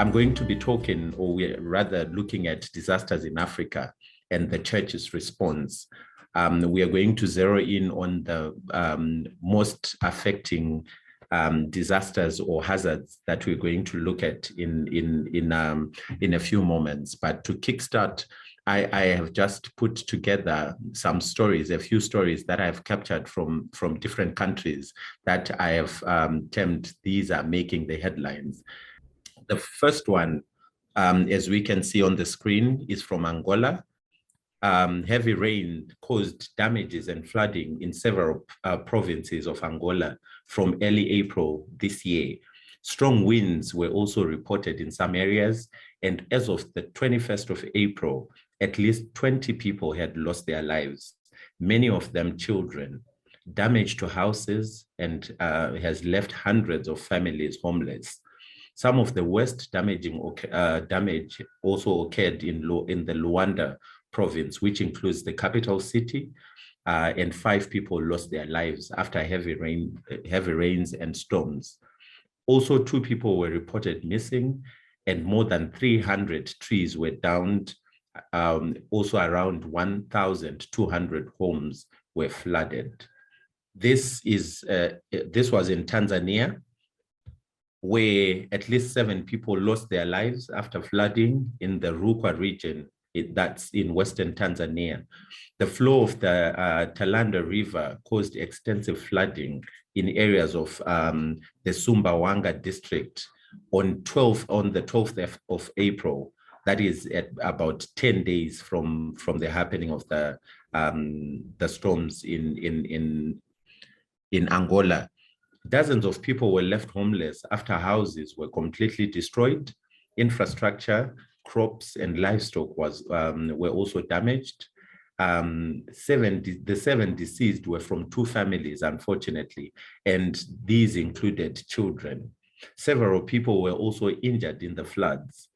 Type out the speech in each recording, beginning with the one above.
I'm going to be talking, or we're rather looking at disasters in Africa and the church's response. We are going to zero in on the most affecting disasters or hazards that we're going to look at in a few moments. But to kickstart, I have just put together some stories, a few stories that I've captured from different countries that I have termed these are making the headlines. The first one, as we can see on the screen, is from Angola. Heavy rain caused damages and flooding in several provinces of Angola from early April this year. Strong winds were also reported in some areas, and as of the 21st of April, at least 20 people had lost their lives, many of them children. Damage to houses and has left hundreds of families homeless. Some of the worst damage also occurred in the Luanda province, which includes the capital city, and 5 people lost their lives after heavy rains and storms. Also, 2 people were reported missing, and more than 300 trees were downed. Also, around 1,200 homes were flooded. This was in Tanzania, where at least 7 people lost their lives after flooding in the Rukwa region, that's in western Tanzania. The flow of the Talanda River caused extensive flooding in areas of the Sumbawanga district on the 12th of April. That is at about 10 days from the happening of the storms in Angola. Dozens of people were left homeless after houses were completely destroyed. Infrastructure, crops, and livestock were also damaged. The 7 deceased were from 2 families, unfortunately, and these included children. Several people were also injured in the floods.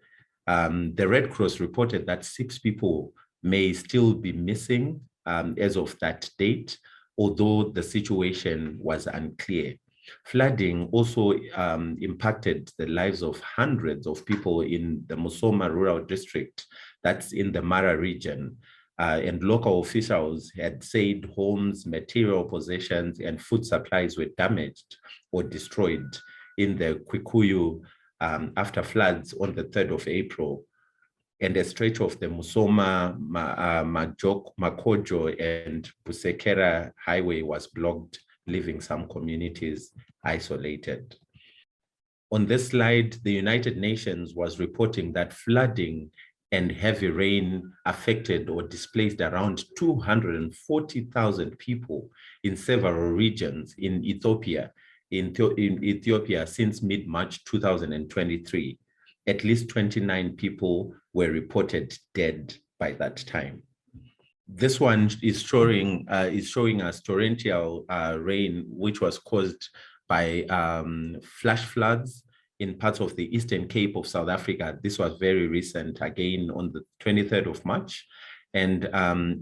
The Red Cross reported that 6 people may still be missing as of that date, although the situation was unclear. Flooding also impacted the lives of hundreds of people in the Musoma rural district, that's in the Mara region. And local officials had said homes, material possessions, and food supplies were damaged or destroyed in the Kikuyu after floods on the 3rd of April. And a stretch of the Musoma, Makojo, and Busekera highway was blocked, leaving some communities isolated. On this slide, the United Nations was reporting that flooding and heavy rain affected or displaced around 240,000 people in several regions in Ethiopia since mid-March 2023. At least 29 people were reported dead by that time. This one is showing us torrential rain, which was caused by flash floods in parts of the Eastern Cape of South Africa. This was very recent, again on the 23rd of March. And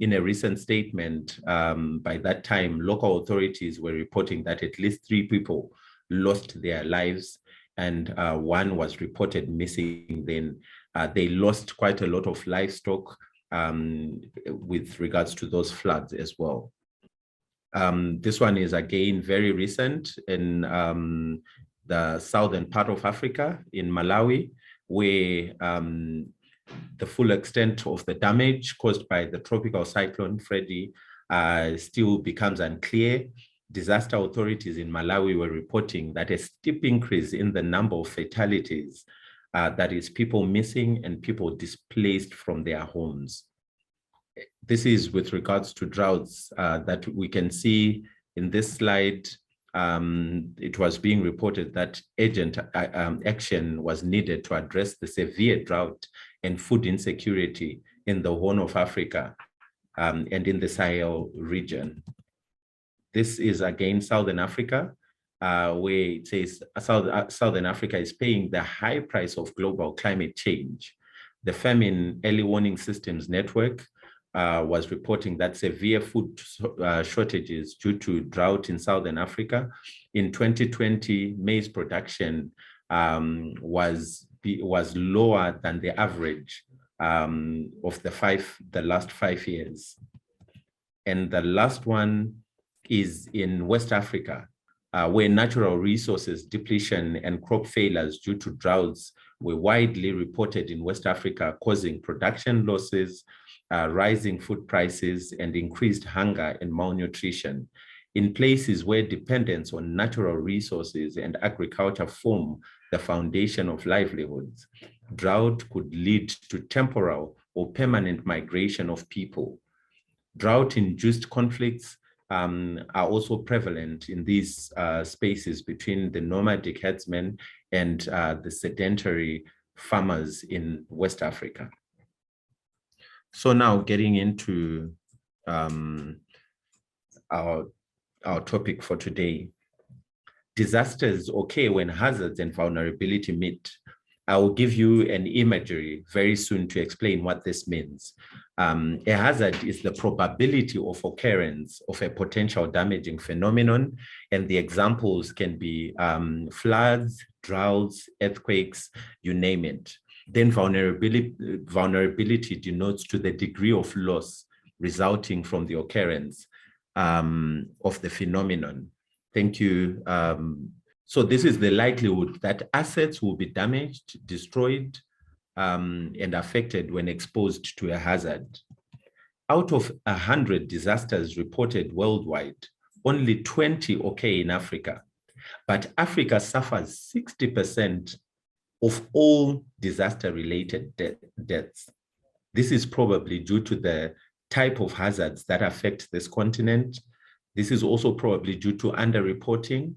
in a recent statement, by that time, local authorities were reporting that at least 3 people lost their lives, and 1 was reported missing. Then they lost quite a lot of livestock with regards to those floods as well. This one is again very recent in the southern part of Africa, in Malawi, where the full extent of the damage caused by the tropical cyclone Freddy still becomes unclear. Disaster authorities in Malawi were reporting that a steep increase in the number of fatalities, that is people missing and people displaced from their homes. This is with regards to droughts that we can see in this slide. It was being reported that urgent action was needed to address the severe drought and food insecurity in the Horn of Africa and in the Sahel region. This is again Southern Africa, where it says Southern Africa is paying the high price of global climate change. The Famine Early Warning Systems Network was reporting that severe food shortages due to drought in Southern Africa. In 2020, maize production was was lower than the average of the last 5 years. And the last one is in West Africa, where natural resources depletion and crop failures due to droughts were widely reported in West Africa, causing production losses, rising food prices, and increased hunger and malnutrition. In places where dependence on natural resources and agriculture form the foundation of livelihoods, drought could lead to temporal or permanent migration of people. Drought-induced conflicts are also prevalent in these spaces between the nomadic herdsmen and the sedentary farmers in West Africa. So now getting into our topic for today. Disasters occur when hazards and vulnerability meet. I will give you an imagery very soon to explain what this means. A hazard is the probability of occurrence of a potential damaging phenomenon, and the examples can be floods, droughts, earthquakes, you name it. Then vulnerability denotes to the degree of loss resulting from the occurrence of the phenomenon. Thank you. So this is the likelihood that assets will be damaged, destroyed, and affected when exposed to a hazard. Out of 100 disasters reported worldwide, only 20 occur in Africa, but Africa suffers 60% of all disaster-related deaths. This is probably due to the type of hazards that affect this continent. This is also probably due to underreporting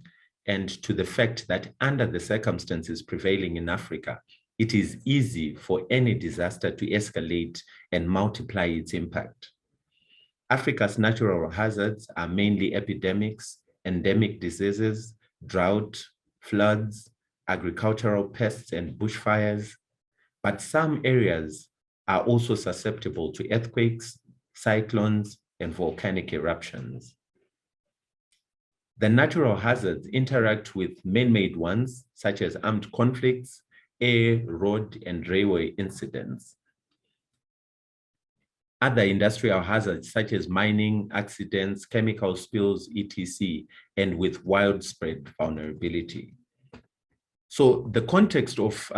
and to the fact that under the circumstances prevailing in Africa, it is easy for any disaster to escalate and multiply its impact. Africa's natural hazards are mainly epidemics, endemic diseases, drought, floods, agricultural pests and bushfires, but some areas are also susceptible to earthquakes, cyclones, and volcanic eruptions. The natural hazards interact with man-made ones, such as armed conflicts, air, road, and railway incidents. Other industrial hazards, such as mining, accidents, chemical spills, etc., and with widespread vulnerability. So the context of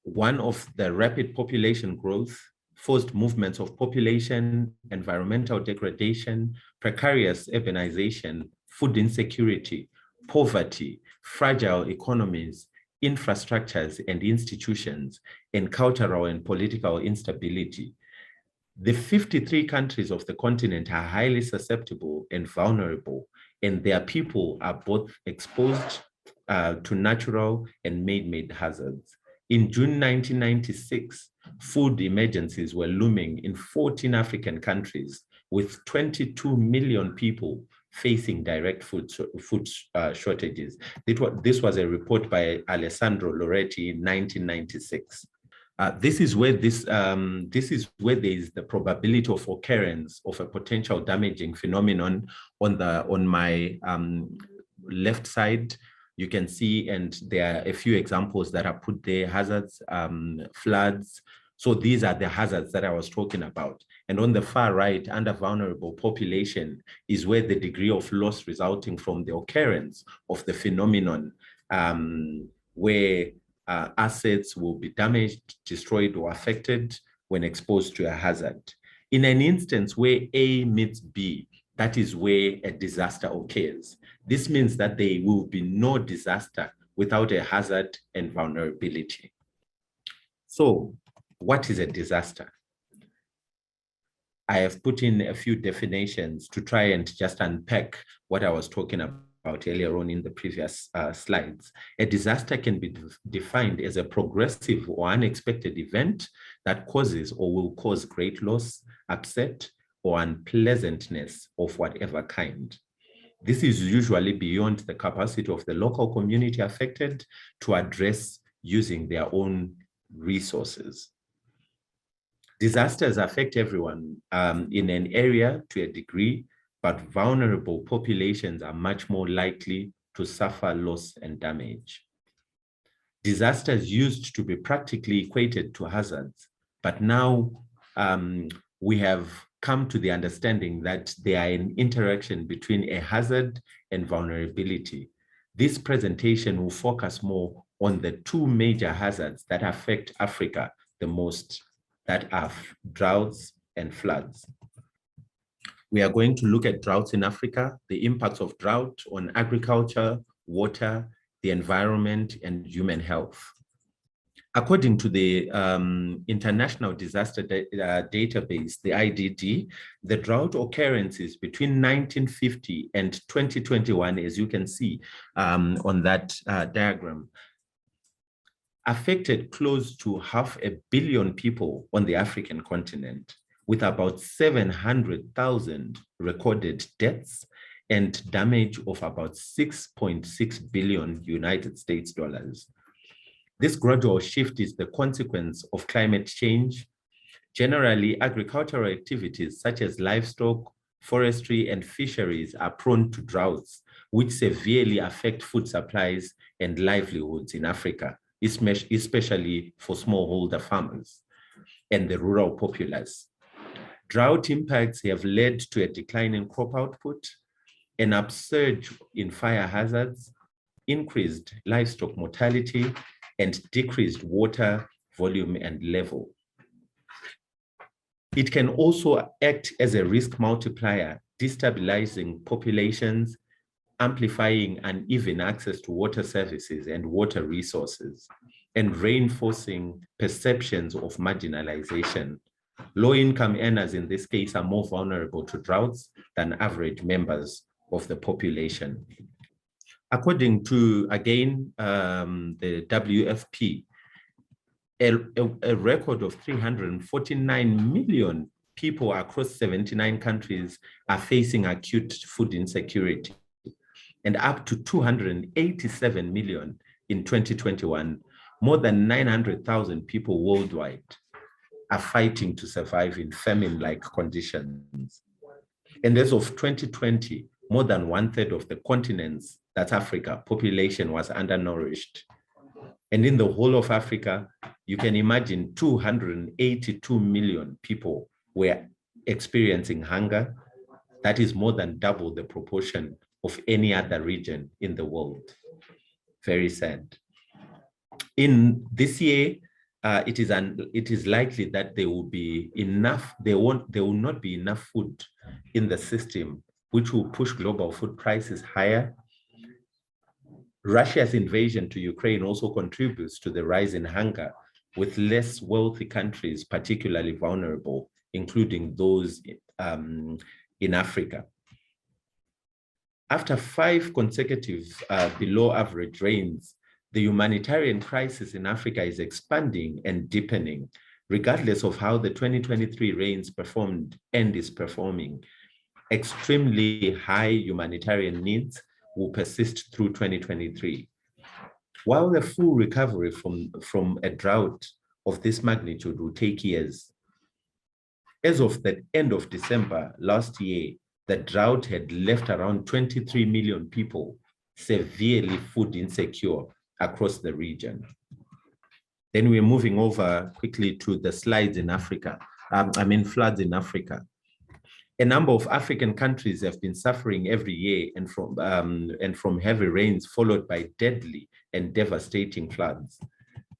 one of the rapid population growth, forced movements of population, environmental degradation, precarious urbanization, food insecurity, poverty, fragile economies, infrastructures and institutions, and cultural and political instability. The 53 countries of the continent are highly susceptible and vulnerable, and their people are both exposed to natural and man-made hazards. In June 1996, food emergencies were looming in 14 African countries, with 22 million people facing direct food shortages. This was a report by Alessandro Loretti in 1996. This is where there is the probability of occurrence of a potential damaging phenomenon on my left side. You can see, and there are a few examples that are put there: hazards, floods. So these are the hazards that I was talking about. And on the far right, under vulnerable population, is where the degree of loss resulting from the occurrence of the phenomenon, where assets will be damaged, destroyed, or affected when exposed to a hazard. In an instance where A meets B, that is where a disaster occurs. This means that there will be no disaster without a hazard and vulnerability. So, what is a disaster? I have put in a few definitions to try and just unpack what I was talking about earlier on in the previous slides. A disaster can be defined as a progressive or unexpected event that causes or will cause great loss, upset, or unpleasantness of whatever kind. This is usually beyond the capacity of the local community affected to address using their own resources. Disasters affect everyone in an area to a degree, but vulnerable populations are much more likely to suffer loss and damage. Disasters used to be practically equated to hazards, but now we have come to the understanding that they are an interaction between a hazard and vulnerability. This presentation will focus more on the two major hazards that affect Africa the most, that are droughts and floods. We are going to look at droughts in Africa, the impacts of drought on agriculture, water, the environment, and human health. According to the International Disaster Database, the IDD, the drought occurrences between 1950 and 2021, as you can see on that diagram, affected close to 500 million people on the African continent, with about 700,000 recorded deaths and damage of about 6.6 billion United States dollars. This gradual shift is the consequence of climate change. Generally, agricultural activities such as livestock, forestry, and fisheries are prone to droughts, which severely affect food supplies and livelihoods in Africa, especially for smallholder farmers and the rural populace. Drought impacts have led to a decline in crop output, an upsurge in fire hazards, increased livestock mortality, and decreased water volume and level. It can also act as a risk multiplier, destabilizing populations, amplifying uneven access to water services and water resources, and reinforcing perceptions of marginalization. Low-income earners in this case are more vulnerable to droughts than average members of the population. According to, again, the WFP, a record of 349 million people across 79 countries are facing acute food insecurity, and up to 287 million in 2021, more than 900,000 people worldwide are fighting to survive in famine-like conditions. And as of 2020, more than 1/3 of the continent's, that's Africa, population was undernourished. And in the whole of Africa, you can imagine 282 million people were experiencing hunger. That is more than double the proportion of any other region in the world. Very sad. In this year, it is likely that there will be enough, there will not be enough food in the system, which will push global food prices higher. Russia's invasion to Ukraine also contributes to the rise in hunger, with less wealthy countries particularly vulnerable, including those in Africa. After 5 consecutive below average rains, the humanitarian crisis in Africa is expanding and deepening, regardless of how the 2023 rains performed and is performing. Extremely high humanitarian needs will persist through 2023. While the full recovery from a drought of this magnitude will take years, as of the end of December last year, the drought had left around 23 million people severely food insecure across the region. Then we're moving over quickly to the slides in Africa. Floods in Africa. A number of African countries have been suffering every year and from heavy rains followed by deadly and devastating floods.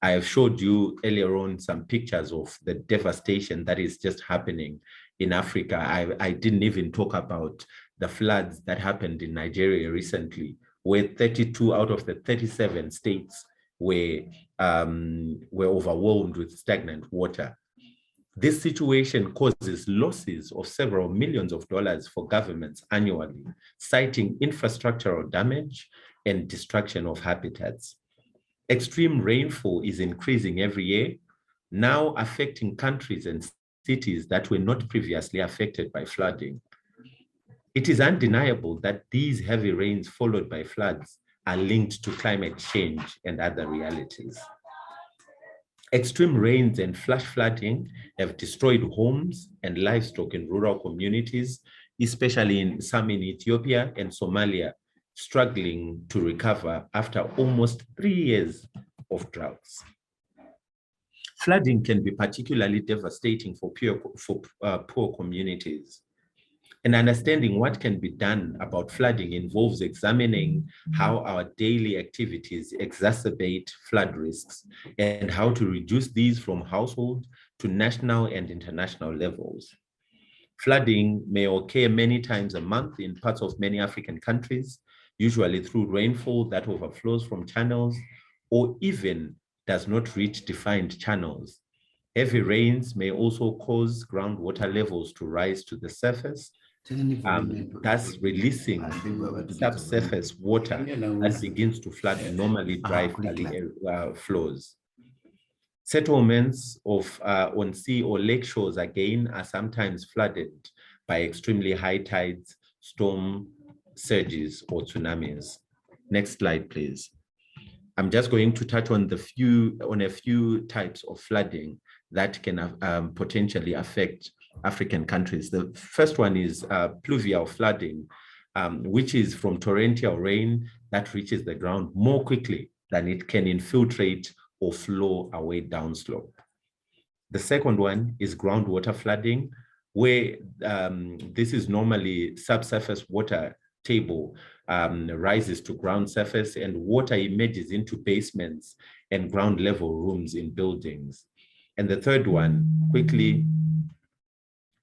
I have showed you earlier on some pictures of the devastation that is just happening in Africa. I didn't even talk about the floods that happened in Nigeria recently, where 32 out of the 37 states were overwhelmed with stagnant water. This situation causes losses of several millions of dollars for governments annually, citing infrastructural damage and destruction of habitats. Extreme rainfall is increasing every year, now affecting countries and cities that were not previously affected by flooding. It is undeniable that these heavy rains followed by floods are linked to climate change and other realities. Extreme rains and flash flooding have destroyed homes and livestock in rural communities, especially in some in Ethiopia and Somalia, struggling to recover after almost 3 years of droughts. Flooding can be particularly devastating for poor communities. And understanding what can be done about flooding involves examining how our daily activities exacerbate flood risks and how to reduce these from household to national and international levels. Flooding may occur many times a month in parts of many African countries, usually through rainfall that overflows from channels or even does not reach defined channels. Heavy rains may also cause groundwater levels to rise to the surface, thus releasing subsurface water that begins to flood normally dry flows. Settlements on sea or lake shores again are sometimes flooded by extremely high tides, storm surges, or tsunamis. Next slide, please. I'm just going to touch on a few types of flooding that can potentially affect African countries. The first one is pluvial flooding, which is from torrential rain that reaches the ground more quickly than it can infiltrate or flow away downslope. The second one is groundwater flooding, where this is normally subsurface water table rises to ground surface and water emerges into basements and ground level rooms in buildings. And the third one, quickly,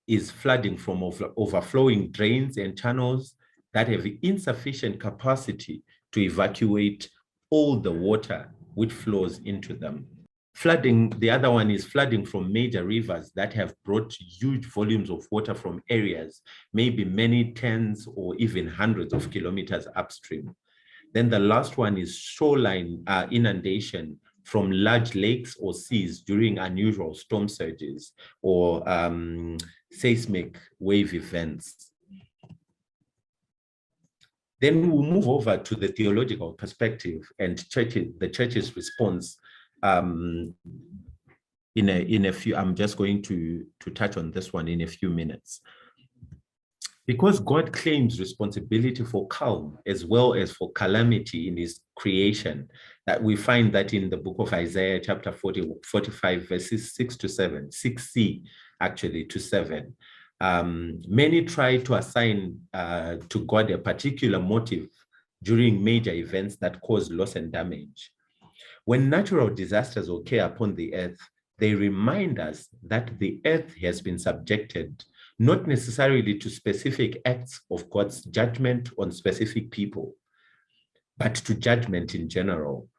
is flooding from overflowing drains and channels that have insufficient capacity to evacuate all the water which flows into them. Flooding, the other one is flooding from major rivers that have brought huge volumes of water from areas, maybe many tens or even hundreds of kilometers upstream. Then the last one is shoreline inundation from large lakes or seas during unusual storm surges or seismic wave events. Then we'll move over to the theological perspective and the church's response. In a few, I'm just going to touch on this one in a few minutes. Because God claims responsibility for calm as well as for calamity in his creation, that we find that in the book of Isaiah, chapter 45, verses 6c, actually, to 7. Many try to assign to God a particular motive during major events that cause loss and damage. When natural disasters occur upon the earth, they remind us that the earth has been subjected not necessarily to specific acts of God's judgment on specific people, but to judgment in general.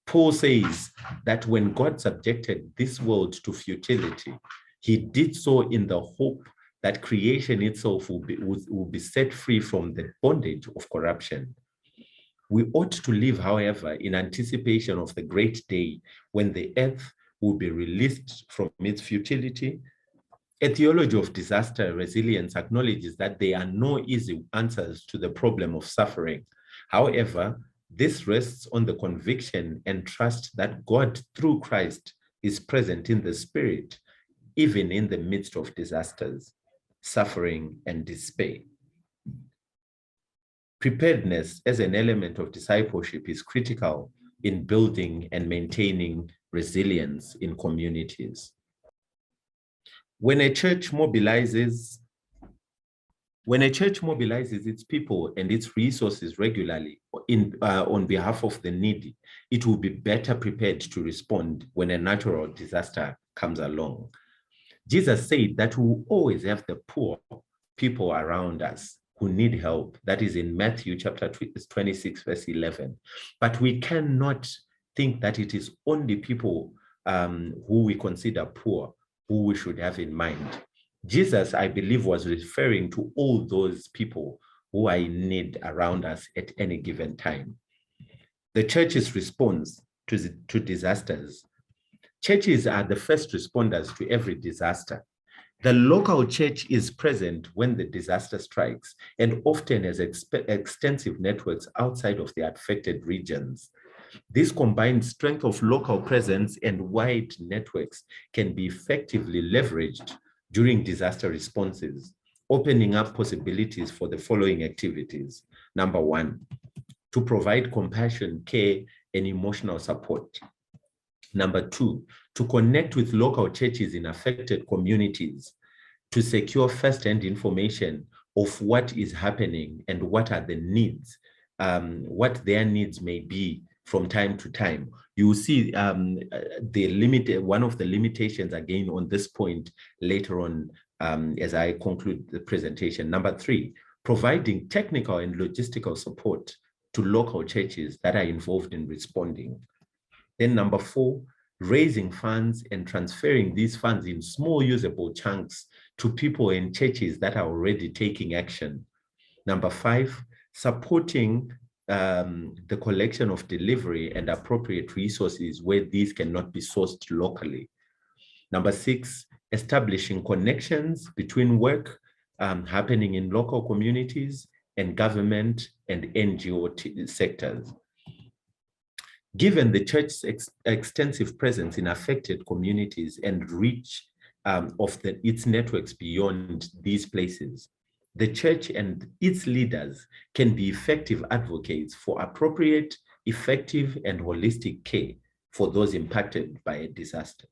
Paul says that when God subjected this world to futility, he did so in the hope that creation itself will be set free from the bondage of corruption. We ought to live, however, in anticipation of the great day when the earth will be released from its futility. A theology of disaster resilience acknowledges that there are no easy answers to the problem of suffering. However, this rests on the conviction and trust that God, through Christ, is present in the Spirit, even in the midst of disasters, suffering, and despair. Preparedness as an element of discipleship is critical in building and maintaining resilience in communities. When a church mobilizes its people and its resources regularly on behalf of the needy, it will be better prepared to respond when a natural disaster comes along. Jesus said that we will always have the poor people around us who need help. That is in Matthew chapter 26, verse 11. But we cannot think that it is only people who we consider poor who we should have in mind. Jesus, I believe, was referring to all those people who are in need around us at any given time. The church's response to disasters. Churches are the first responders to every disaster. The local church is present when the disaster strikes and often has extensive networks outside of the affected regions. This combined strength of local presence and wide networks can be effectively leveraged during disaster responses, opening up possibilities for the following activities. Number one, to provide compassion, care, and emotional support. Number 2, to connect with local churches in affected communities to secure first-hand information of what is happening and what are the needs, what their needs may be from time to time. You will see one of the limitations again on this point later on as I conclude the presentation. Number 3, providing technical and logistical support to local churches that are involved in responding. Then number 4, raising funds and transferring these funds in small usable chunks to people and churches that are already taking action. Number 5, supporting the collection of delivery and appropriate resources where these cannot be sourced locally. Number 6, establishing connections between work happening in local communities and government and NGO sectors. Given the church's extensive presence in affected communities and reach of its networks beyond these places, the church and its leaders can be effective advocates for appropriate, effective, and holistic care for those impacted by a disaster.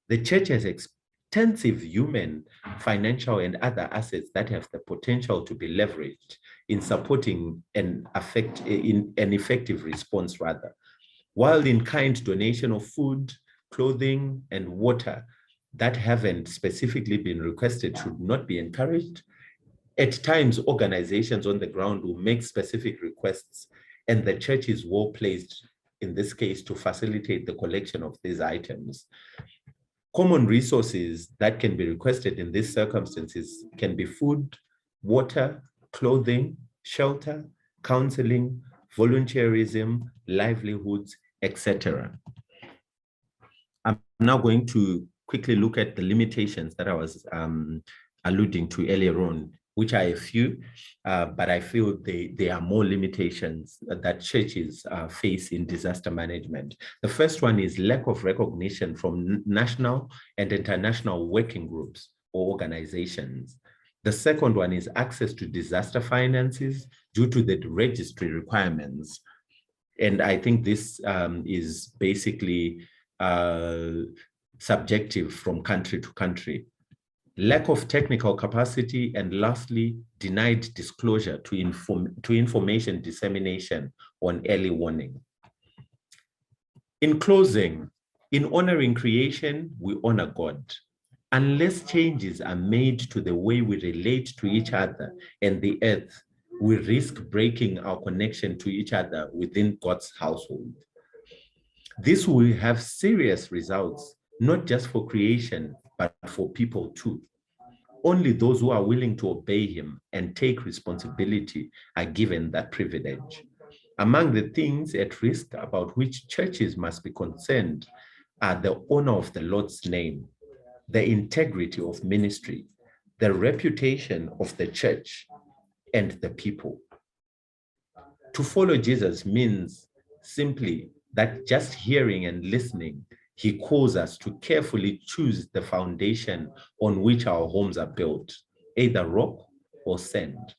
The church has extensive human, financial, and other assets that have the potential to be leveraged in supporting an effective response rather. While in-kind donation of food, clothing, and water that haven't specifically been requested should not be encouraged, at times organizations on the ground will make specific requests, and the church is well placed in this case to facilitate the collection of these items. Common resources that can be requested in these circumstances can be food, water, clothing, shelter, counseling, volunteerism, livelihoods, etc. I'm now going to quickly look at the limitations that I was alluding to earlier on, which are a few, but I feel there are more limitations that churches face in disaster management. The first one is lack of recognition from national and international working groups or organizations. The second one is access to disaster finances due to the registry requirements. And I think this is basically subjective from country to country. Lack of technical capacity, and lastly, denied disclosure to information dissemination on early warning. In closing, in honoring creation, we honor God. Unless changes are made to the way we relate to each other and the earth, we risk breaking our connection to each other within God's household. This will have serious results, not just for creation, but for people too. Only those who are willing to obey him and take responsibility are given that privilege. Among the things at risk about which churches must be concerned are the honor of the Lord's name, the integrity of ministry, the reputation of the church, and the people. To follow Jesus means simply that just hearing and listening, he calls us to carefully choose the foundation on which our homes are built, either rock or sand.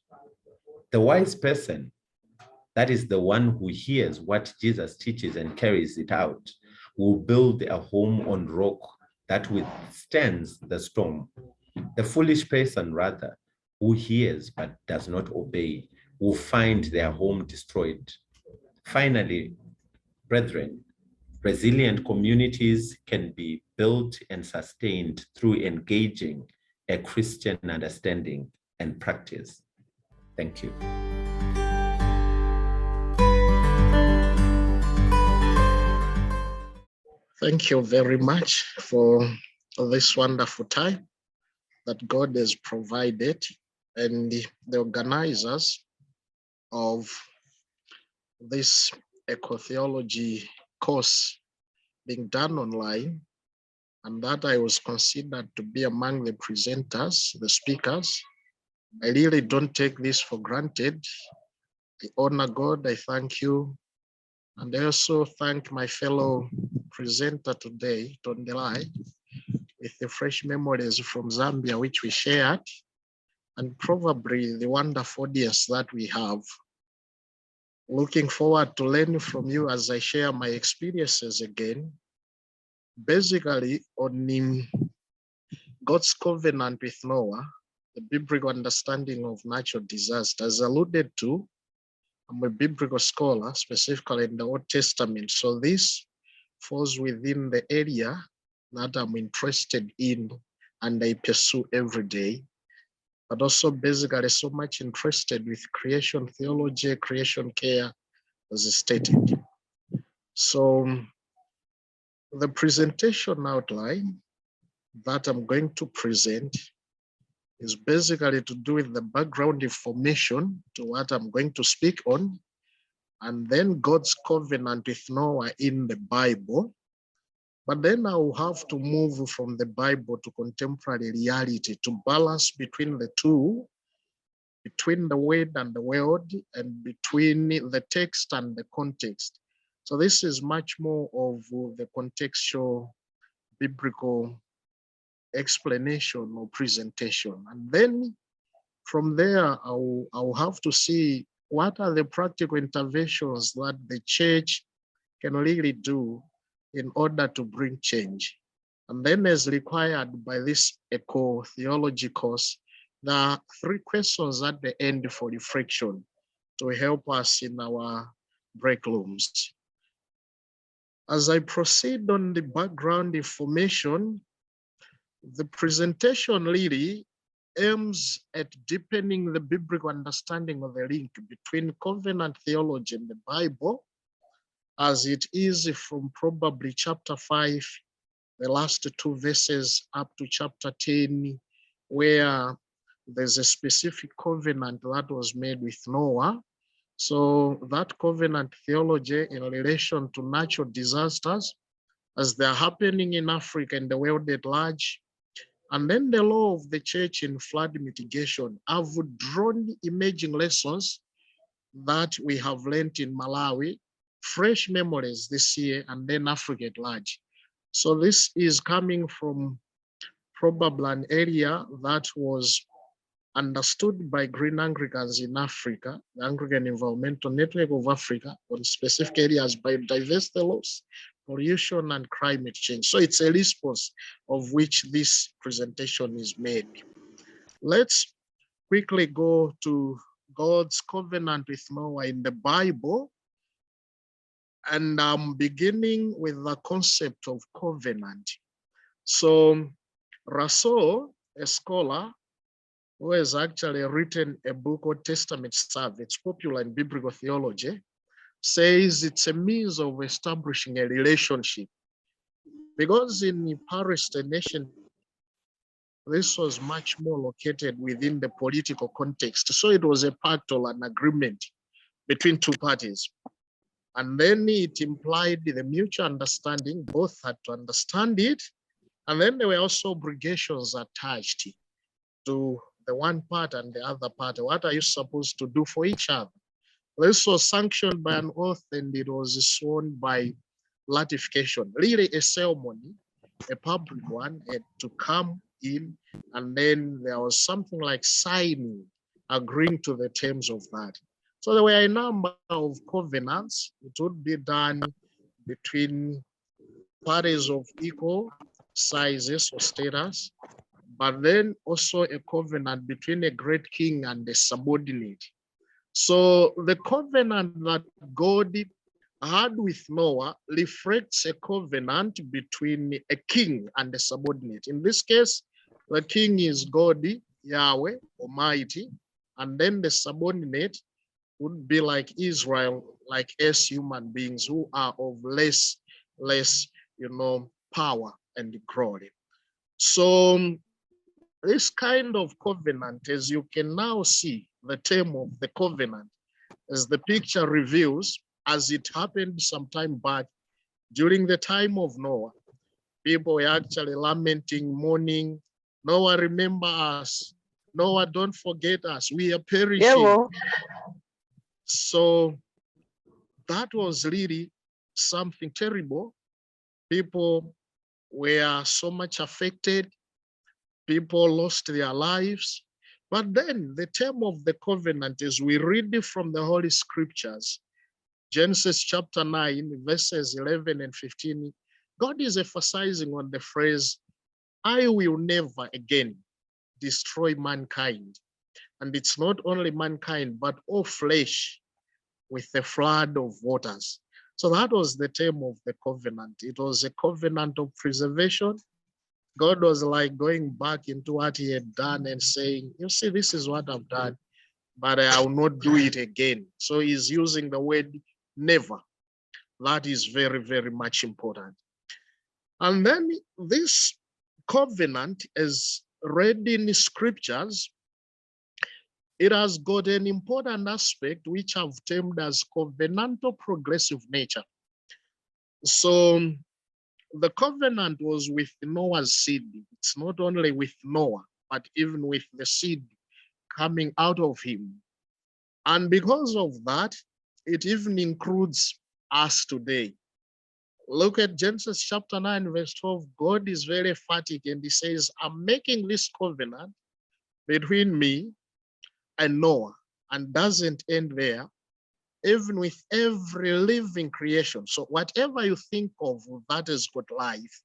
The wise person, that is the one who hears what Jesus teaches and carries it out, will build a home on rock that withstands the storm. The foolish person, rather, who hears but does not obey, will find their home destroyed. Finally, brethren, resilient communities can be built and sustained through engaging a Christian understanding and practice. Thank you. Thank you very much for this wonderful time that God has provided, and the organizers of this eco-theology course being done online, and that I was considered to be among the presenters, the speakers. I really don't take this for granted. I honor God, I thank you. And I also thank my fellow presenter today, Tonderai, with the fresh memories from Zambia, which we shared, and probably the wonderful audience that we have. Looking forward to learning from you as I share my experiences again, basically on God's covenant with Noah, the biblical understanding of natural disasters. Alluded to, I'm a biblical scholar, specifically in the Old Testament. So this falls within the area that I'm interested in and I pursue every day. But also basically so much interested with creation theology, creation care, as stated. So the presentation outline that I'm going to present is basically to do with the background information to what I'm going to speak on, and then God's covenant with Noah in the Bible. But then I will have to move from the Bible to contemporary reality to balance between the two, between the word and the world, and between the text and the context. So this is much more of the contextual biblical explanation or presentation. And then from there, I'll have to see what are the practical interventions that the church can really do in order to bring change. And then as required by this Eco-Theology course, there are 3 questions at the end for reflection to help us in our break rooms. As I proceed on the background information, the presentation really aims at deepening the biblical understanding of the link between covenant theology and the Bible, as it is from probably chapter 5, the last 2 verses up to chapter 10, where there's a specific covenant that was made with Noah. So that covenant theology in relation to natural disasters as they're happening in Africa and the world at large, and then the law of the church in flood mitigation, I've drawn emerging lessons that we have learned in Malawi, fresh memories this year, and then Africa at large. So this is coming from probably an area that was understood by Green Anglicans in Africa, the Anglican Environmental Network of Africa, on specific areas, biodiversity loss, pollution, and climate change. So it's a response of which this presentation is made. Let's quickly go to God's covenant with Noah in the Bible. And I'm beginning with the concept of covenant. So Rousseau, a scholar who has actually written a book called Testament Serve, it's popular in biblical theology, says it's a means of establishing a relationship. Because in Paris, the nation, this was much more located within the political context. So it was a pact or an agreement between 2 parties. And then it implied the mutual understanding, both had to understand it. And then there were also obligations attached to the one part and the other part. What are you supposed to do for each other? This was sanctioned by an oath and it was sworn by ratification. Really a ceremony, a public one, had to come in, and then there was something like signing, agreeing to the terms of that. So there were a number of covenants. It would be done between parties of equal sizes or status, but then also a covenant between a great king and a subordinate. So the covenant that God had with Noah reflects a covenant between a king and a subordinate. In this case, the king is God, Yahweh, Almighty, and then the subordinate would be like Israel, like us human beings who are of less, power and glory. So this kind of covenant, as you can now see, the term of the covenant, as the picture reveals, as it happened some time back during the time of Noah, people were actually lamenting, mourning, Noah, remember us. Noah, don't forget us. We are perishing. Yeah, so that was really something terrible. People were so much affected. People lost their lives. But then the term of the covenant, as we read it from the Holy Scriptures, Genesis chapter 9, verses 11 and 15, God is emphasizing on the phrase, I will never again destroy mankind. And it's not only mankind, but all flesh with the flood of waters. So that was the term of the covenant. It was a covenant of preservation. God was like going back into what he had done and saying, you see, this is what I've done, but I will not do it again. So he's using the word never. That is very, very much important. And then this covenant, as read in scriptures, it has got an important aspect which I've termed as covenantal progressive nature. So the covenant was with Noah's seed. It's not only with Noah, but even with the seed coming out of him. And because of that, it even includes us today. Look at Genesis chapter 9, verse 12. God is very emphatic and he says, I'm making this covenant between me and Noah, and doesn't end there, even with every living creation. So whatever you think of that has got life,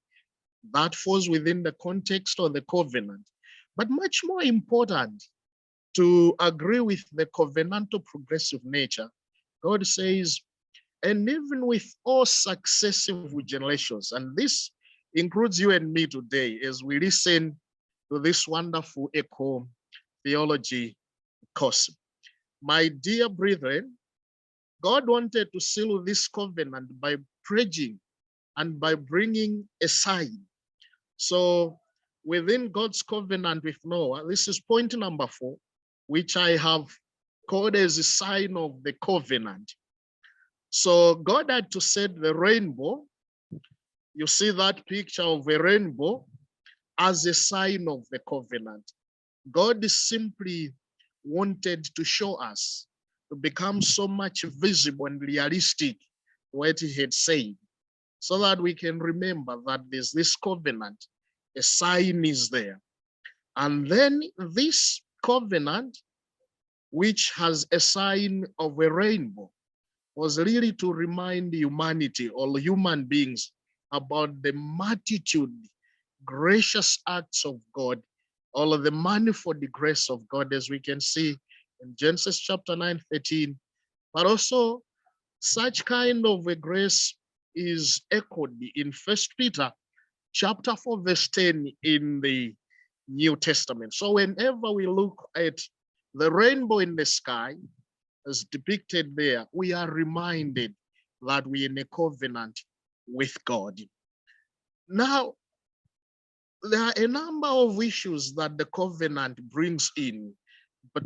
that falls within the context of the covenant. But much more important, to agree with the covenantal progressive nature, God says, and even with all successive generations, and this includes you and me today as we listen to this wonderful Eco-Theology Course. My dear brethren, God wanted to seal this covenant by pledging and by bringing a sign. So within God's covenant with Noah, this is point number 4, which I have called as a sign of the covenant. So God had to set the rainbow. You see that picture of a rainbow as a sign of the covenant. God simply wanted to show us, to become so much visible and realistic what he had said, so that we can remember that there's this covenant, a sign is there. And then this covenant, which has a sign of a rainbow, was really to remind humanity, all human beings, about the multitude, gracious acts of God, all of the manifold grace of God, as we can see in Genesis chapter 9:13. But also, such kind of a grace is echoed in 1 Peter chapter 4, verse 10 in the New Testament. So whenever we look at the rainbow in the sky, as depicted there, we are reminded that we are in a covenant with God. Now, there are a number of issues that the covenant brings in, but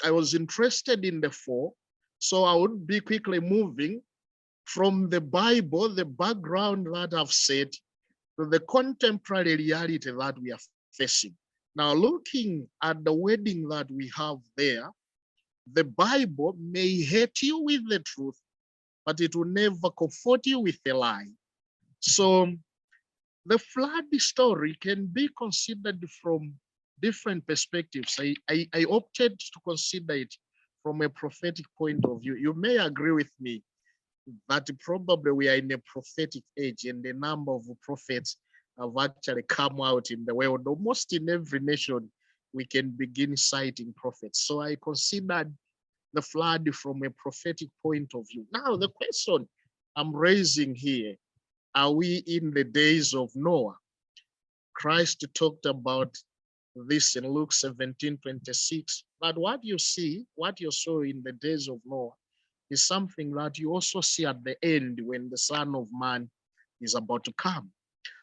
I was interested in the 4, so I would be quickly moving from the Bible, the background that I've said, to the contemporary reality that we are facing. Now, looking at the wording that we have there, the Bible may hurt you with the truth, but it will never comfort you with a lie. So the flood story can be considered from different perspectives. I opted to consider it from a prophetic point of view. You may agree with me that probably we are in a prophetic age, and a number of prophets have actually come out in the world. Almost in every nation, we can begin citing prophets. So I considered the flood from a prophetic point of view. Now, the question I'm raising here, are we in the days of Noah? Christ talked about this in Luke 17:26. But what you saw in the days of Noah is something that you also see at the end when the Son of Man is about to come.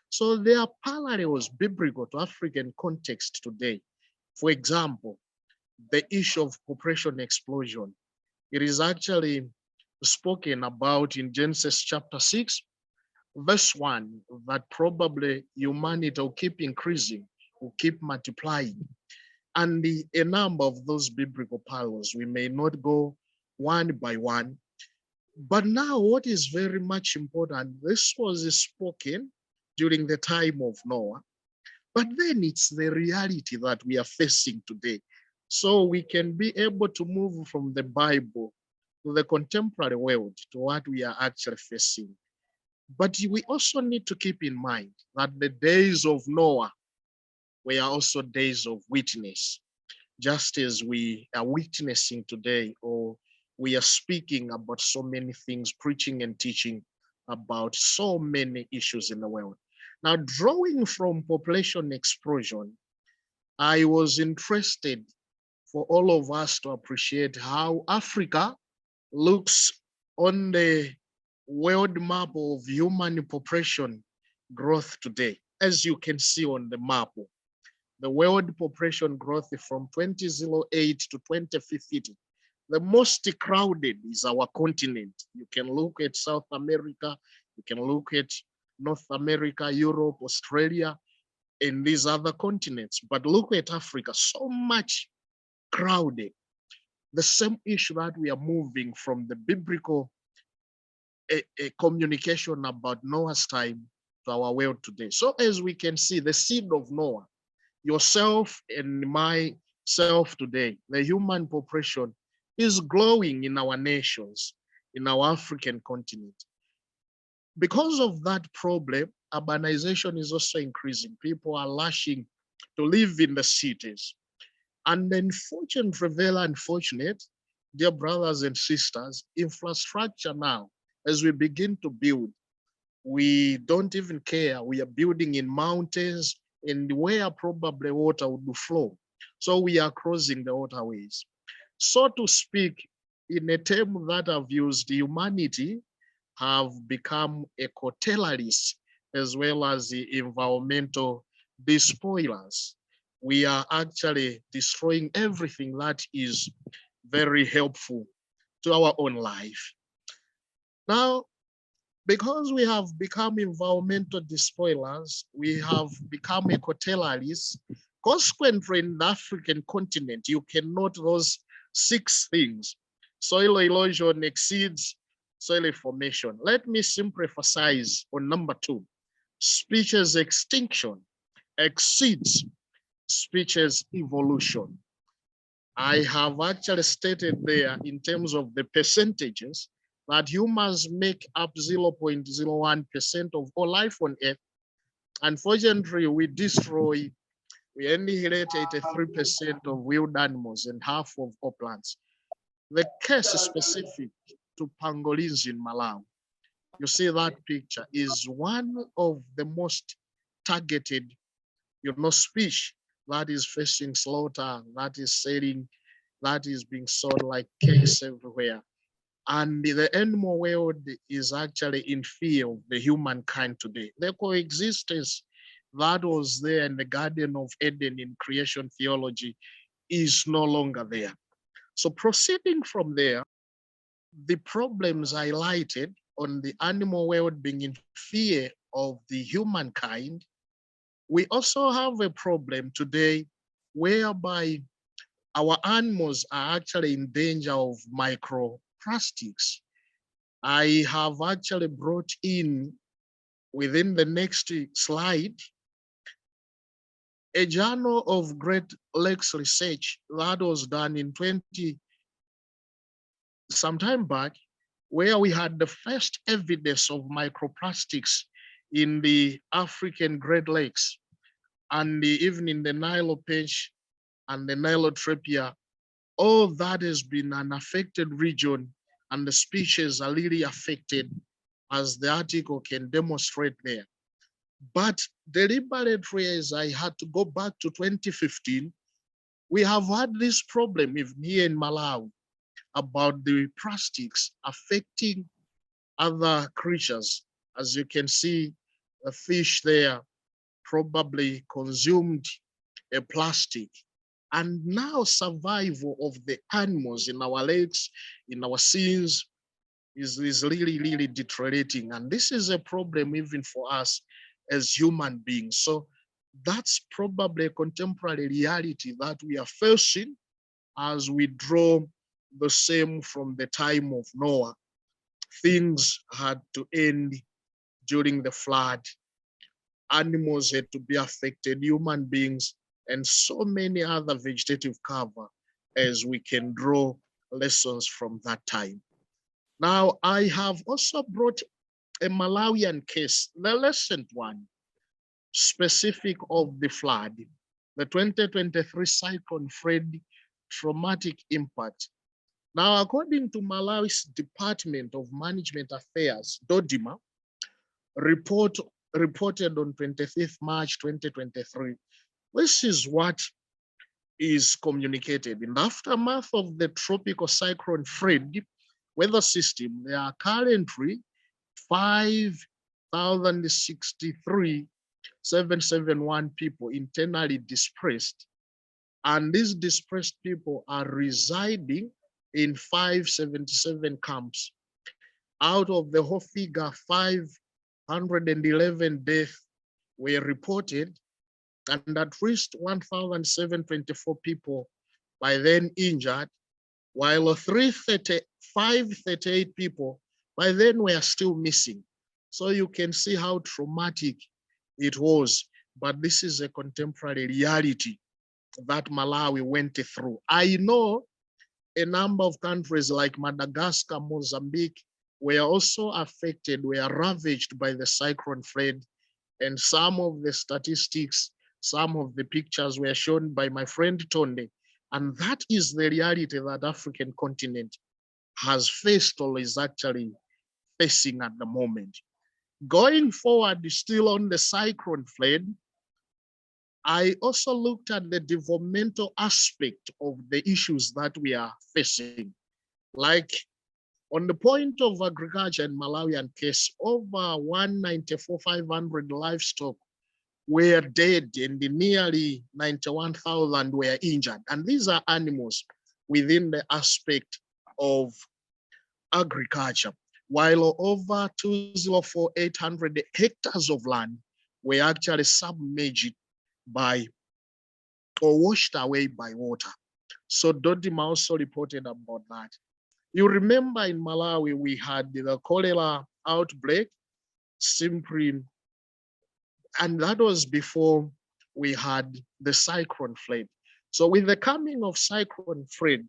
So there are parallels biblical to African context today. For example, the issue of population explosion. It is actually spoken about in Genesis chapter 6, verse 1, that probably humanity will keep increasing, will keep multiplying. And a number of those biblical parallels, we may not go one by one. But now what is very much important, this was spoken during the time of Noah, but then it's the reality that we are facing today. So we can be able to move from the Bible to the contemporary world, to what we are actually facing. But we also need to keep in mind that the days of Noah were also days of witness, just as we are witnessing today, or we are speaking about so many things, preaching and teaching about so many issues in the world. Now, drawing from population explosion, I was interested for all of us to appreciate how Africa looks on the world map of human population growth today. As you can see on the map, the world population growth from 2008 to 2050, the most crowded is our continent. You can look at South America, you can look at North America, Europe, Australia, and these other continents. But look at Africa, so much crowded. The same issue that we are moving from the biblical communication about Noah's time to our world today. So as we can see, the seed of Noah, yourself and myself today, the human population is growing in our nations, in our African continent. Because of that problem, urbanization is also increasing. People are rushing to live in the cities. And unfortunately, very unfortunate, dear brothers and sisters, infrastructure now, as we begin to build, we don't even care. We are building in mountains and where probably water would flow. So we are crossing the waterways. So to speak, in a term that I've used, humanity have become eco-terrorists as well as the environmental despoilers. We are actually destroying everything that is very helpful to our own life. Now, because we have become environmental despoilers, we have become eco-terrorists. Consequently, in the African continent, you cannot those 6 things. Soil erosion exceeds soil formation. Let me simply emphasize on number 2. Species extinction exceeds species evolution. I have actually stated there in terms of the percentages that humans make up 0.01% of all life on Earth. Unfortunately, we annihilate 83% of wild animals and half of all plants. The case specific to pangolins in Malawi, you see that picture, is one of the most targeted, species that is facing slaughter, that is selling, that is being sold like cakes everywhere. And the animal world is actually in fear of the humankind today. The coexistence that was there in the Garden of Eden in creation theology is no longer there. So proceeding from there, the problems highlighted on the animal world being in fear of the humankind, we also have a problem today whereby our animals are actually in danger of microplastics. I have actually brought in, within the next slide, a journal of Great Lakes research that was done in some time back, where we had the first evidence of microplastics in the African Great Lakes and even in the Nile perch and the Nilotrapia. All that has been an affected region, and the species are really affected, as the article can demonstrate there. But deliberately, as I had to go back to 2015, we have had this problem even here in Malawi about the plastics affecting other creatures. As you can see, the fish there probably consumed a plastic. And now survival of the animals in our lakes, in our seas, is really, really deteriorating. And this is a problem even for us as human beings. So that's probably a contemporary reality that we are facing as we draw the same from the time of Noah. Things had to end during the flood. Animals had to be affected, human beings, and so many other vegetative cover, as we can draw lessons from that time. Now, I have also brought a Malawian case, the recent one, specific of the flood, the 2023 Cyclone Fred traumatic impact. Now, according to Malawi's Department of Management Affairs, DODIMA, reported on 25th March 2023, this is what is communicated. In the aftermath of the tropical cyclone Fred weather system, there are currently 5,063,771 people internally displaced, and these displaced people are residing in 577 camps. Out of the whole figure, 511 deaths were reported, and at least 1,724 people by then injured, while 538 people by then were still missing. So you can see how traumatic it was, but this is a contemporary reality that Malawi went through. I know a number of countries like Madagascar, Mozambique were also affected, were ravaged by the cyclone Fred, and some of the statistics, some of the pictures were shown by my friend Tonde, and that is the reality that African continent has faced or is actually facing at the moment. Going forward, still on the cyclone Fred, I also looked at the developmental aspect of the issues that we are facing. Like on the point of agriculture in Malawian case, over 194,500 livestock were dead and nearly 91,000 were injured. And these are animals within the aspect of agriculture, while over 204,800 hectares of land were actually submerged by or washed away by water. So Dodima also reported about that. You remember in Malawi, we had the cholera outbreak, simply, and that was before we had the cyclone Fred. So with the coming of cyclone Fred,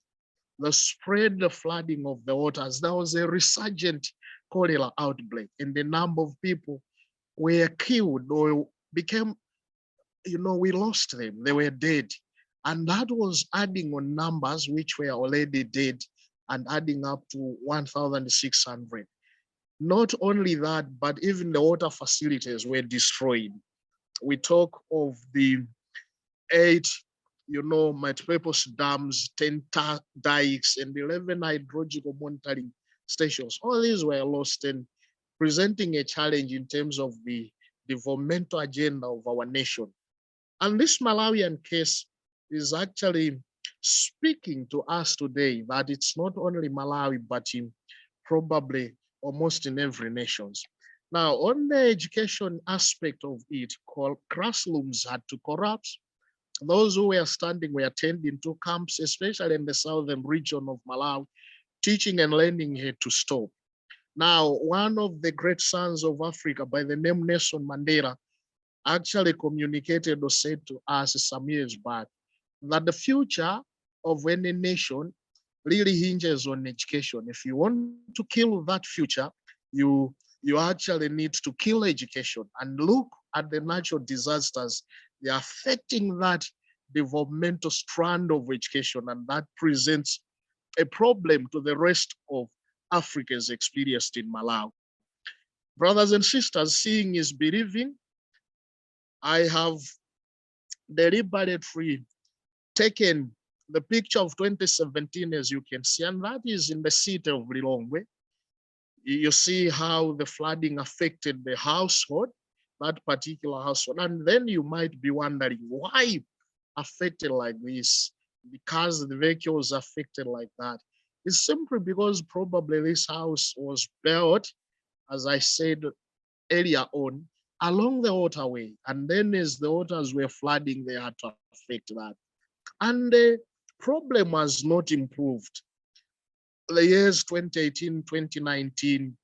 the spread, the flooding of the waters, there was a resurgent cholera outbreak, and the number of people were killed or became, we lost them, they were dead. And that was adding on numbers which were already dead and adding up to 1,600. Not only that, but even the water facilities were destroyed. We talk of the 8, multi-purpose dams, 10 dikes, and 11 hydrological monitoring stations. All these were lost and presenting a challenge in terms of the developmental agenda of our nation. And this Malawian case is actually speaking to us today that it's not only Malawi, but in probably almost in every nation. Now, on the education aspect of it, classrooms had to collapse. Those who were standing were turned into camps, especially in the southern region of Malawi. Teaching and learning had to stop. Now, one of the great sons of Africa by the name Nelson Mandela actually communicated or said to us some years back that the future of any nation really hinges on education. If you want to kill that future, you actually need to kill education. And look at the natural disasters. They are affecting that developmental strand of education, and that presents a problem to the rest of Africa's experienced in Malawi. Brothers and sisters, seeing is believing. I have deliberately taken the picture of 2017, as you can see, and that is in the city of Lilongwe. You see how the flooding affected the household, that particular household. And then you might be wondering why affected like this, because the vehicles affected like that. It's simply because probably this house was built, as I said earlier on, along the waterway. And then as the waters were flooding, they had to affect that. And the problem has not improved. The years 2018, 2019,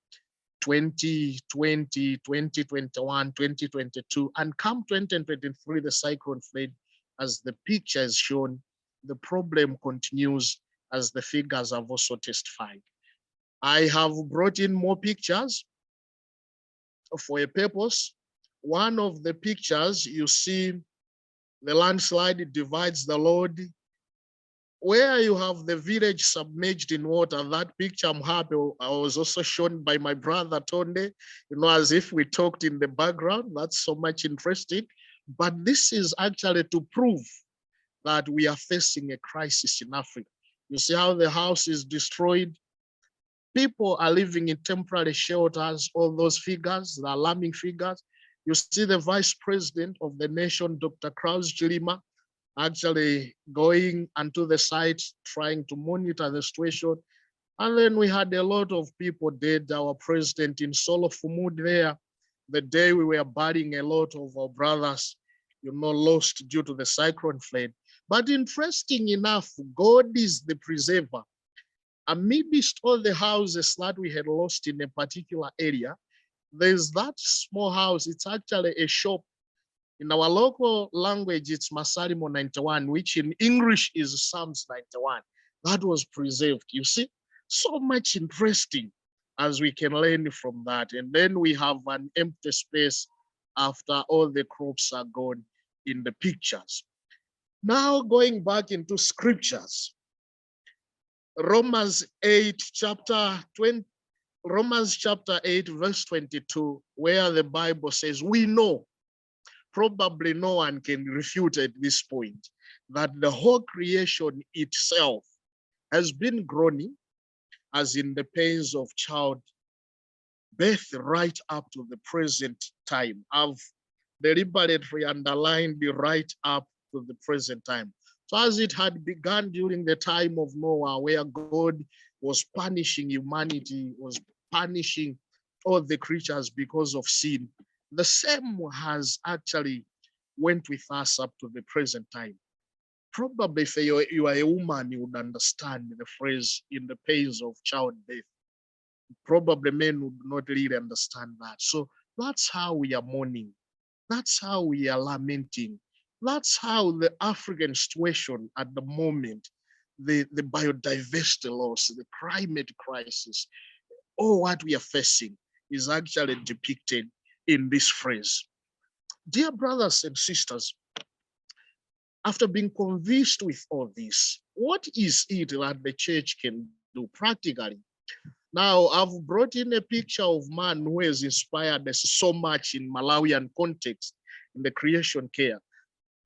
2020, 2021, 2022, and come 2023, the cyclone Fred, as the picture is shown, the problem continues as the figures have also testified. I have brought in more pictures for a purpose. One of the pictures, you see the landslide, it divides the road. Where you have the village submerged in water, that picture, I'm happy, I was also shown by my brother Tonde, as if we talked in the background. That's so much interesting. But this is actually to prove that we are facing a crisis in Africa. You see how the house is destroyed. People are living in temporary shelters, all those figures, the alarming figures. You see the vice president of the nation, Dr. Kraus Chilima, actually going onto the site, trying to monitor the situation. And then we had a lot of people dead. Our president in Solo Fumud there, the day we were burying a lot of our brothers, lost due to the cyclone flood. But interesting enough, God is the preserver. Amidst all the houses that we had lost in a particular area, there's that small house. It's actually a shop. In our local language, it's Masalimo 91, which in English is Psalms 91. That was preserved. You see, so much interesting as we can learn from that. And then we have an empty space after all the crops are gone in the pictures. Now going back into scriptures, Romans chapter 8, verse 22, where the Bible says, we know, probably no one can refute at this point, that the whole creation itself has been groaning, as in the pains of childbirth, right up to the present time. I've deliberately underlined the right up to the present time. So as it had begun during the time of Noah, where God was punishing humanity, was punishing all the creatures because of sin, the same has actually went with us up to the present time. Probably if you are a woman, you would understand the phrase in the pains of childbirth. Probably men would not really understand that. So that's how we are mourning. That's how we are lamenting. That's how the African situation at the moment, the biodiversity loss, the climate crisis, all what we are facing is actually depicted in this phrase. Dear brothers and sisters, after being convinced with all this, what is it that the church can do practically? Now, I've brought in a picture of a man who has inspired us so much in Malawian context in the creation care.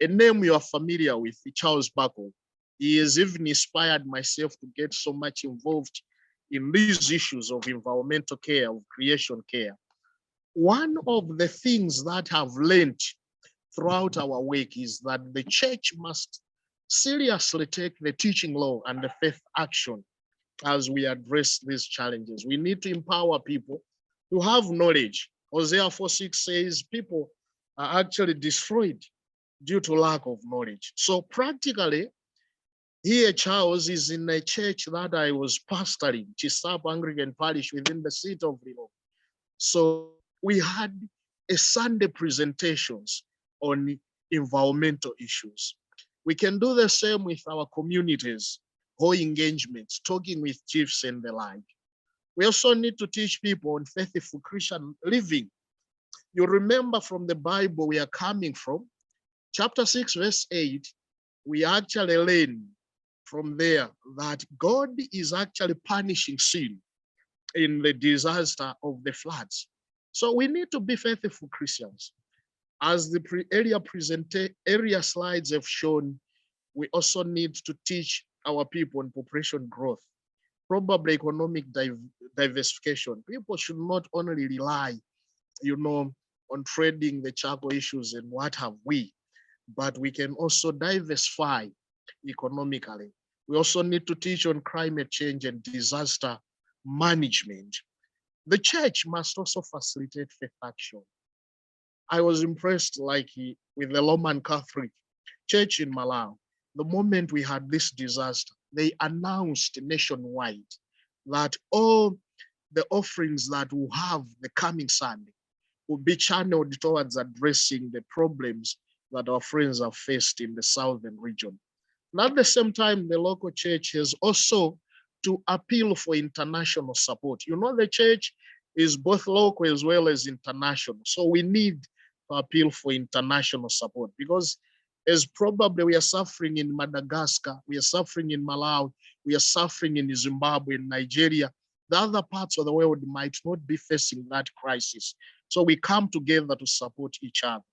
A name you are familiar with, Charles Buckle. He has even inspired myself to get so much involved in these issues of environmental care, of creation care. One of the things that I've learned throughout our work is that the church must seriously take the teaching law and the faith action as we address these challenges. We need to empower people to have knowledge. Hosea 4:6 says people are actually destroyed due to lack of knowledge. So practically, here Charles is in a church that I was pastoring, Chisapa Anglican Parish within the seat of Rio. So we had a Sunday presentations on environmental issues. We can do the same with our communities, whole engagements, talking with chiefs and the like. We also need to teach people on faithful Christian living. You remember from the Bible we are coming from, chapter 6, verse 8, we actually learn from there that God is actually punishing sin in the disaster of the floods. So we need to be faithful Christians. As the area slides have shown, we also need to teach our people on population growth, probably economic diversification. People should not only rely, on trading the charcoal issues and what have we, but we can also diversify economically. We also need to teach on climate change and disaster management. The church must also facilitate faith action. I was impressed with the Roman Catholic Church in Malawi. The moment we had this disaster, they announced nationwide that all the offerings that we'll have the coming Sunday will be channeled towards addressing the problems that our friends have faced in the southern region. And at the same time, the local church has also to appeal for international support. You know, the church is both local as well as international. So we need to appeal for international support, because as probably we are suffering in Madagascar, we are suffering in Malawi, we are suffering in Zimbabwe, in Nigeria, the other parts of the world might not be facing that crisis. So we come together to support each other.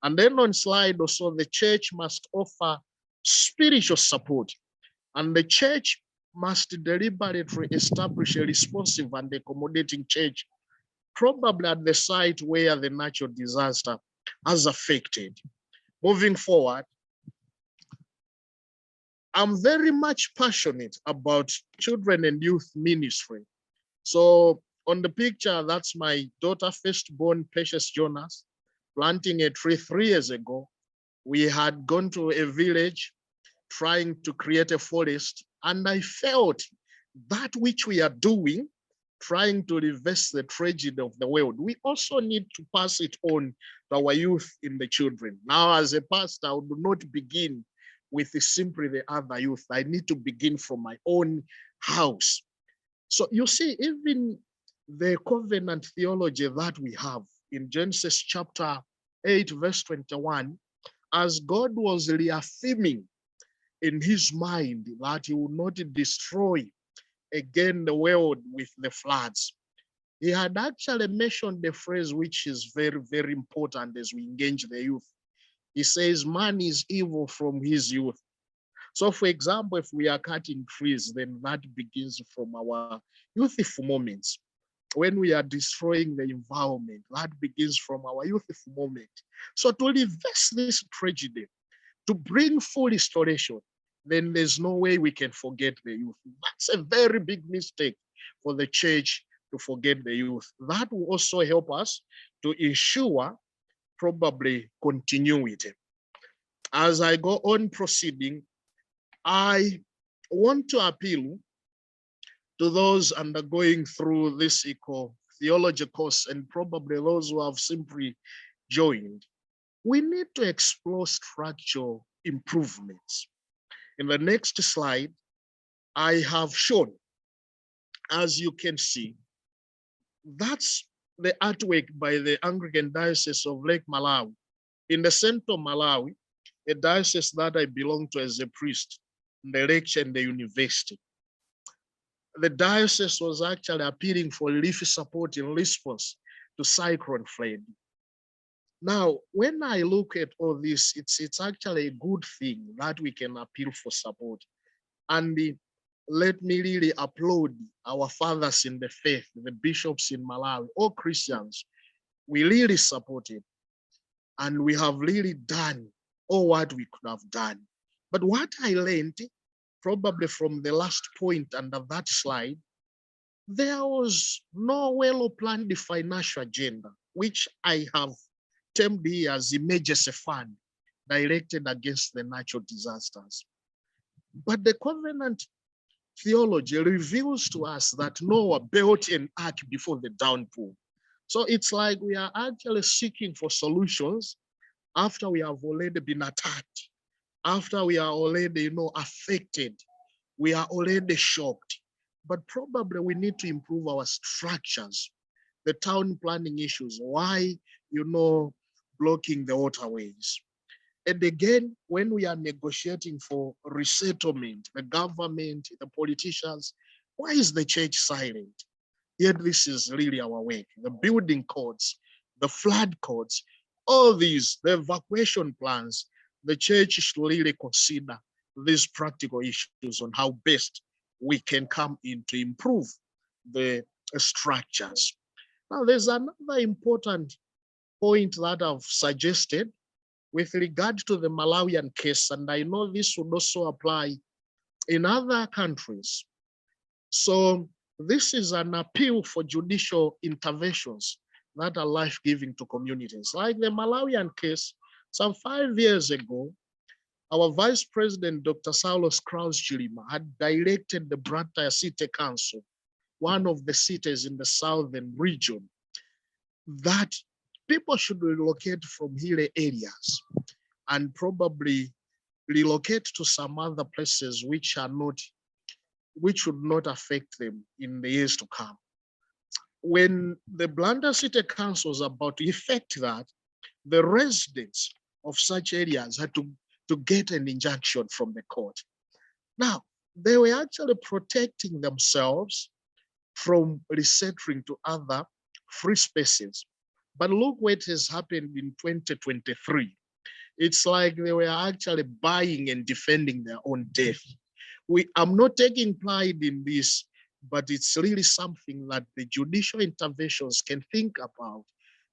And then on slide also, the church must offer spiritual support, and the church must deliberately establish a responsive and accommodating church, probably at the site where the natural disaster has affected. Moving forward, I'm very much passionate about children and youth ministry. So on the picture, that's my daughter, firstborn, Precious Jonas, planting a tree 3 years ago. We had gone to a village trying to create a forest, and I felt that which we are doing, trying to reverse the tragedy of the world, we also need to pass it on to our youth in the children. Now, as a pastor, I would not begin with simply the other youth. I need to begin from my own house. So you see, even the covenant theology that we have in Genesis chapter 8, verse 21, as God was reaffirming in his mind that he would not destroy again the world with the floods, he had actually mentioned the phrase which is very, very important as we engage the youth. He says, man is evil from his youth. So for example, if we are cutting trees, then that begins from our youthful moments. When we are destroying the environment, that begins from our youthful moment. So to reverse this tragedy, to bring full restoration, then there's no way we can forget the youth. That's a very big mistake for the church to forget the youth. That will also help us to ensure probably continuity. As I go on proceeding, I want to appeal to those undergoing through this Eco-Theology course, and probably those who have simply joined. We need to explore structural improvements. In the next slide, I have shown, as you can see, that's the artwork by the Anglican Diocese of Lake Malawi. In the central Malawi, a diocese that I belong to as a priest, the lecture and the university. The diocese was actually appealing for relief support in response to Cyclone Freddy. Now, when I look at all this, it's actually a good thing that we can appeal for support. And let me really applaud our fathers in the faith, the bishops in Malawi, all Christians. We really supported, and we have really done all what we could have done. But what I learned, probably from the last point under that slide, there was no well-planned financial agenda, which I have termed here as emergency fund directed against the natural disasters. But the covenant theology reveals to us that Noah built an ark before the downpour. So it's like we are actually seeking for solutions after we have already been attacked, after we are already, affected, we are already shocked. But probably we need to improve our structures, the town planning issues, why, blocking the waterways. And again, when we are negotiating for resettlement, the government, the politicians, why is the church silent? Yet this is really our work. The building codes, the flood codes, all these, the evacuation plans, the church should really consider these practical issues on how best we can come in to improve the structures. Now, there's another important point that I've suggested with regard to the Malawian case, and I know this would also apply in other countries. So this is an appeal for judicial interventions that are life-giving to communities. Like the Malawian case, some 5 years ago, our Vice President, Dr. Saulos Kraus Chilima, had directed the Blantyre City Council, one of the cities in the southern region, that people should relocate from hilly areas and probably relocate to some other places which are not which would not affect them in the years to come. When the Blantyre City Council was about to effect that, the residents of such areas had to get an injunction from the court. Now, they were actually protecting themselves from resettling to other free spaces. But look what has happened in 2023. It's like they were actually buying and defending their own death. I'm not taking pride in this, but it's really something that the judicial interventions can think about.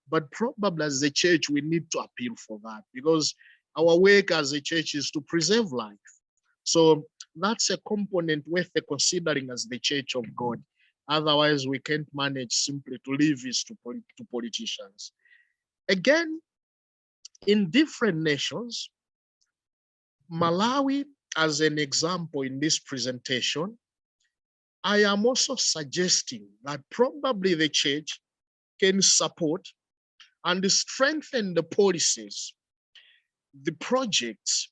But probably as a church, we need to appeal for that, because our work as a church is to preserve life. So that's a component worth considering as the Church of God. Otherwise, we can't manage simply to leave this to politicians. Again, in different nations, Malawi, as an example in this presentation, I am also suggesting that probably the church can support and strengthen the policies, the projects,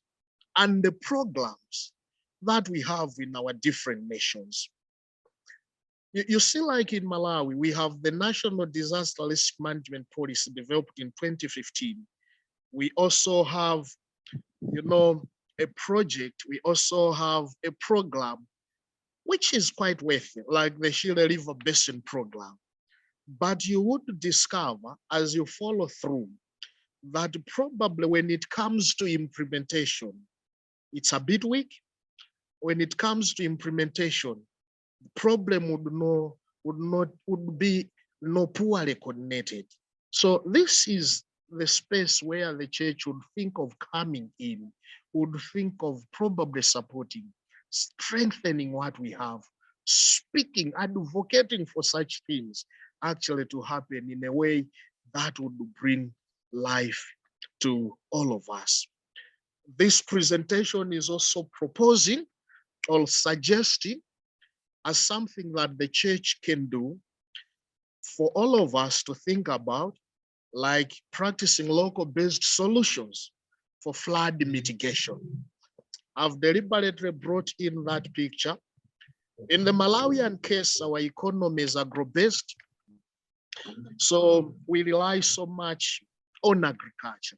and the programs that we have in our different nations. You see, like in Malawi, we have the National Disaster Risk Management Policy developed in 2015. We also have, a project. We also have a program, which is quite worthy, like the Shire River Basin program. But you would discover as you follow through that probably when it comes to implementation, it's a bit weak. When it comes to implementation, the problem would be no poorly coordinated. So this is the space where the church would think of coming in, would think of probably supporting, strengthening what we have, speaking, advocating for such things actually to happen in a way that would bring life to all of us. This presentation is also proposing or suggesting as something that the church can do for all of us to think about, like practicing local-based solutions for flood mitigation. I've deliberately brought in that picture. In the Malawian case, our economy is agro-based, so we rely so much on agriculture.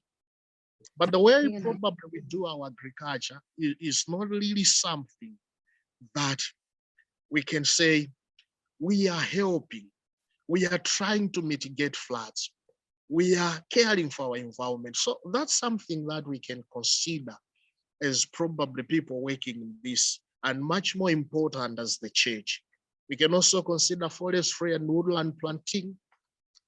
But the way probably we do our agriculture is not really something that we can say we are helping, we are trying to mitigate floods, we are caring for our environment. So that's something that we can consider as probably people working in this, and much more important as the church. We can also consider forestry and woodland planting,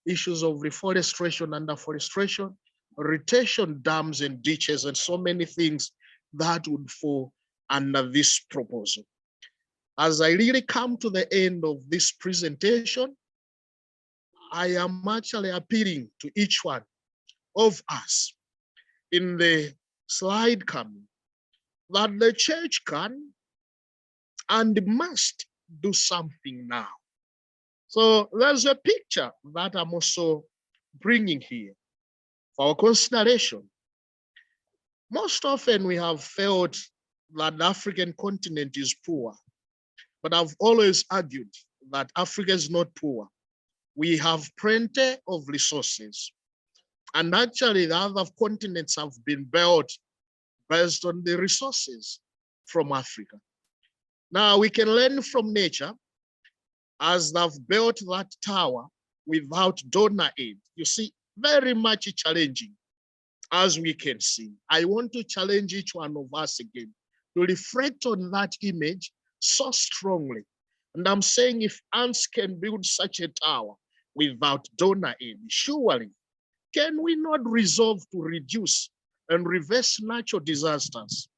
issues of reforestation and afforestation, retention dams and ditches, and so many things that would fall under this proposal. As I really come to the end of this presentation, I am actually appealing to each one of us in the slide coming that the church can and must do something now. So there's a picture that I'm also bringing here for our consideration. Most often we have felt that the African continent is poor, but I've always argued that Africa is not poor. We have plenty of resources. And actually the other continents have been built based on the resources from Africa. Now we can learn from nature, as they've built that tower without donor aid. You see, very much challenging, as we can see. I want to challenge each one of us again to reflect on that image so strongly. And I'm saying if ants can build such a tower without donor aid, surely can we not resolve to reduce and reverse natural disasters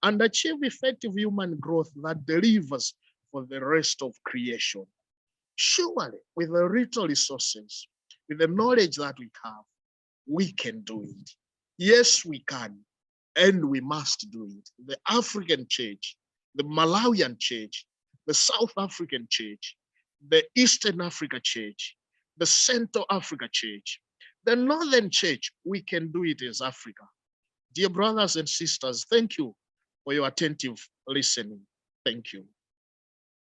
and achieve effective human growth that delivers for the rest of creation? Surely, with the little resources, with the knowledge that we have, we can do it. Yes, we can, and we must do it. The African church, the Malawian church, the South African church, the Eastern Africa church, the Central Africa church, the Northern church, we can do it as Africa. Dear brothers and sisters, thank you for your attentive listening. Thank you.